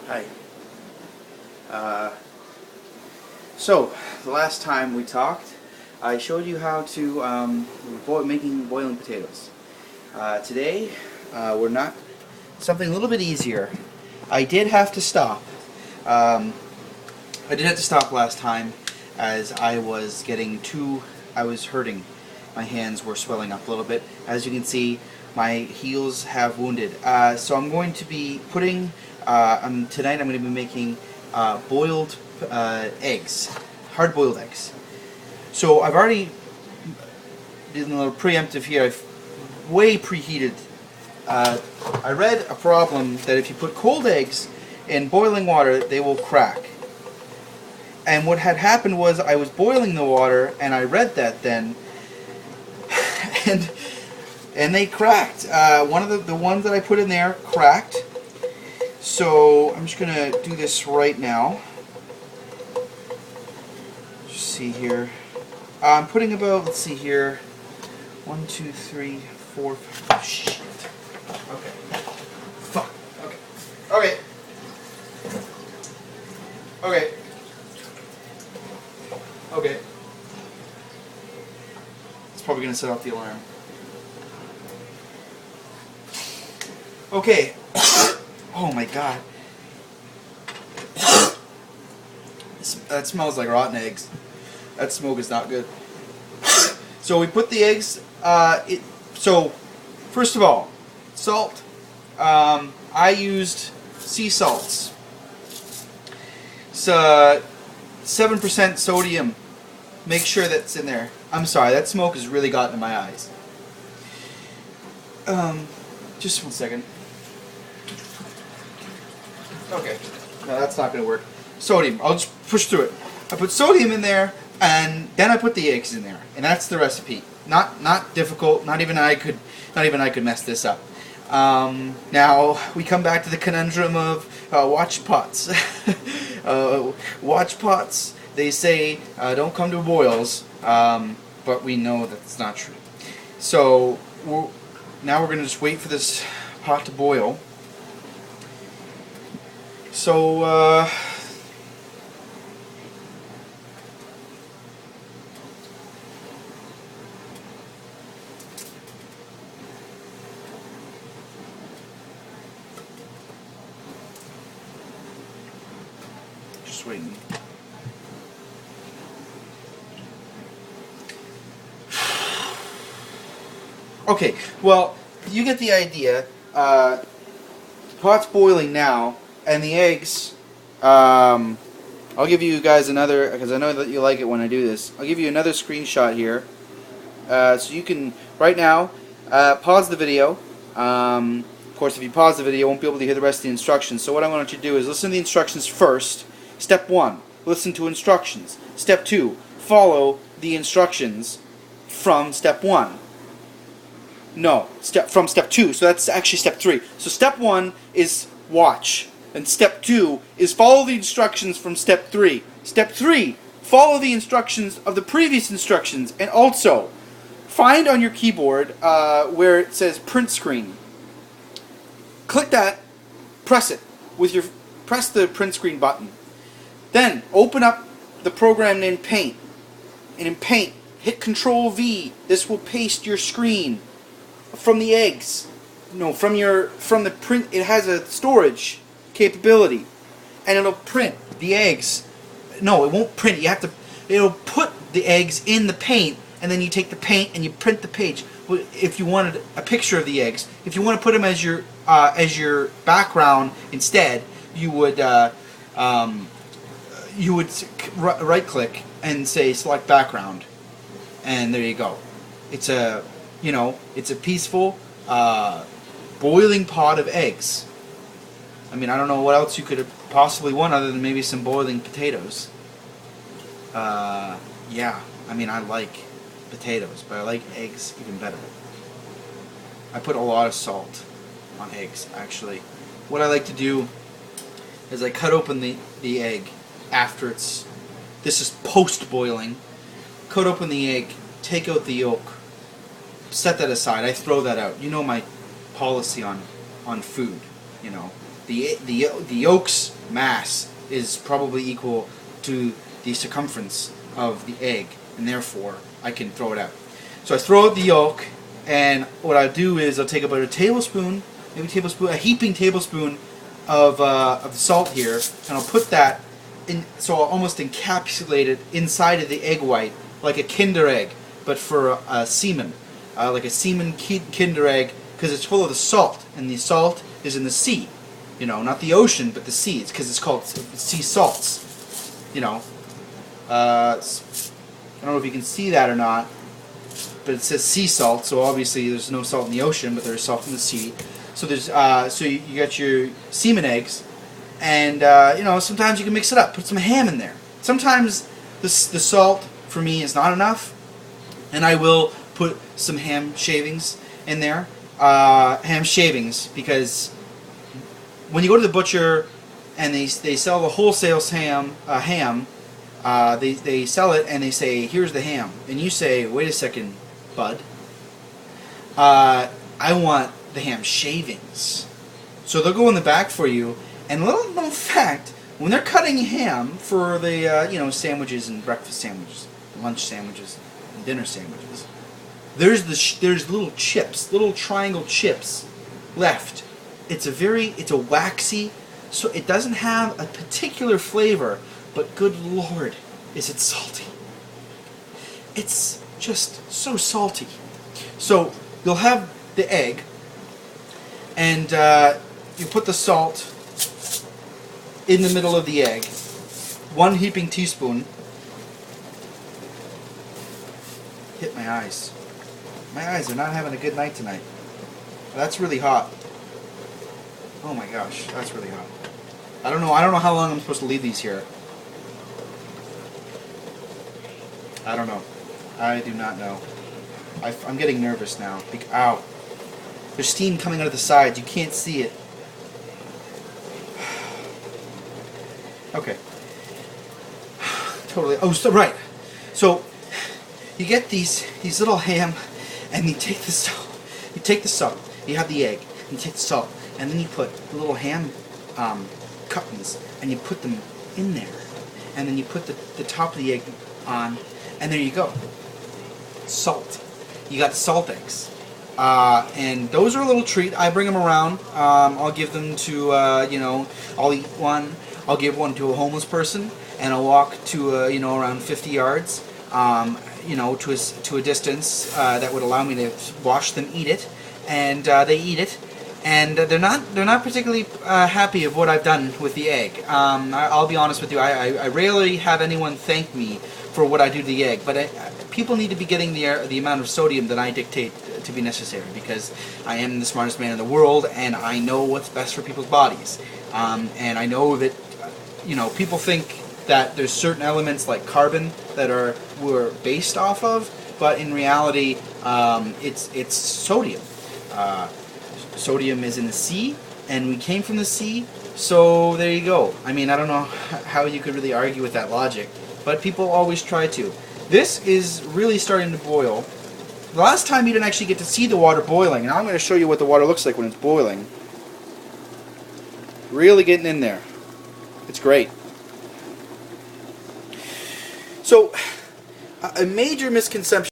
Hi. So, the last time we talked, I showed you how to making boiling potatoes. Today, we're not something a little bit easier. I did have to stop. I did have to stop last time as I was I was hurting. My hands were swelling up a little bit. As you can see, my heels have wounded. So I'm going to be putting, tonight I'm going to be making boiled eggs, hard-boiled eggs. So I've already been a little preemptive here. I've way preheated. I read a problem that if you put cold eggs in boiling water, they will crack. And what had happened was I was boiling the water, and I read that then, and they cracked. One of the ones that I put in there cracked. So I'm just gonna do this right now. Just see here. I'm putting about, let's see here, 1, 2, 3, 4, 5. Oh, shit. Okay. Fuck. Okay. Okay. Okay. It's probably gonna set off the alarm. Okay. Oh my god. That smells like rotten eggs. That smoke is not good. So we put the eggs, so first of all, salt. I used sea salts. It's 7% sodium. Make sure that's in there. I'm sorry, that smoke has really gotten in my eyes. Just 1 second. Okay, no, that's not going to work. Sodium, I'll just push through it. I put sodium in there, and then I put the eggs in there, and that's the recipe. Not difficult. Not even I could mess this up. Now we come back to the conundrum of watch pots. Watch pots. They say don't come to boils, but we know that's not true. So now we're going to just wait for this pot to boil. So just waiting. Okay, well, you get the idea. The pot's boiling now, and the eggs, I'll give you guys another, because I know that you like it when I do this, I'll give you another screenshot here. So you can, right now, pause the video. Of course, if you pause the video, you won't be able to hear the rest of the instructions. So what I want you to do is listen to the instructions first. Step 1, listen to instructions. Step 2, follow the instructions from step 1. No, from step 2, so that's actually step 3. So step 1 is watch, and step 2 is follow the instructions from step 3. Step 3, follow the instructions of the previous instructions, and also find on your keyboard where it says print screen. Click that, press it press the print screen button. Then open up the program named Paint, and in Paint hit Control V. This will paste your screen from the eggs. No, from the print. It has a storage capability, and it'll print the eggs. No, it won't print. It'll put the eggs in the paint, and then you take the paint and you print the page. If you wanted a picture of the eggs, if you want to put them as your background instead, you would right click and say select background, and there you go. It's a peaceful boiling pot of eggs. I mean, I don't know what else you could have possibly want other than maybe some boiling potatoes. Yeah, I mean, I like potatoes, but I like eggs even better. I put a lot of salt on eggs, actually. What I like to do is I cut open the egg after this is post-boiling. Cut open the egg, take out the yolk, set that aside. I throw that out. You know my policy on food, you know. the yolk's mass is probably equal to the circumference of the egg, and therefore I can throw it out. So I throw out the yolk, and what I do is I'll take about a tablespoon, a heaping tablespoon of the salt here, and I'll put that in, so I'll almost encapsulate it inside of the egg white, like a Kinder egg, but for a semen, like a semen Kinder egg, because it's full of the salt, and the salt is in the sea. You know, not the ocean, but the sea. It's because it's called sea salts. You know, I don't know if you can see that or not, but it says sea salt. So obviously there's no salt in the ocean, but there's salt in the sea. So there's so you got your semen eggs, and you know, sometimes you can mix it up. Put some ham in there. Sometimes the salt for me is not enough, and I will put some ham shavings in there. Ham shavings, because when you go to the butcher and they sell the wholesale ham, they sell it and they say, here's the ham, and you say, wait a second, bud, I want the ham shavings. So they'll go in the back for you, and little known fact, when they're cutting ham for the you know, sandwiches and breakfast sandwiches, lunch sandwiches, and dinner sandwiches, there's little chips, little triangle chips left. It's a waxy, so it doesn't have a particular flavor, but good Lord, is it salty. It's just so salty. So you'll have the egg, and you put the salt in the middle of the egg, 1 heaping teaspoon. Hit my eyes. My eyes are not having a good night tonight. That's really hot. Oh my gosh, that's really hot. I don't know how long I'm supposed to leave these here. I don't know. I do not know. I'm getting nervous now. Ow. There's steam coming out of the sides. You can't see it. Okay. Totally. Oh, so right. So you get these little ham, and you take the salt. You take the salt. You have the egg. And you take the salt, and then you put the little ham cuttings, and you put them in there, and then you put the top of the egg on, and there you go. Salt. You got salt eggs. And those are a little treat. I bring them around. I'll give them to, you know, I'll eat one. I'll give one to a homeless person, and I'll walk to, you know, around 50 yards, you know, to a distance that would allow me to watch them eat it, and they eat it, and they're not particularly happy of what I've done with the egg. I'll be honest with you. I rarely have anyone thank me for what I do to the egg, but people need to be getting the amount of sodium that I dictate to be necessary, because I am the smartest man in the world, and I know what's best for people's bodies. And I know that, you know, people think that there's certain elements like carbon that we're based off of, but in reality, it's sodium. Sodium is in the sea, and we came from the sea, so there you go. I mean, I don't know how you could really argue with that logic, but people always try to. This is really starting to boil. The last time you didn't actually get to see the water boiling, and I'm going to show you what the water looks like when it's boiling. Really getting in there. It's great. So, a major misconception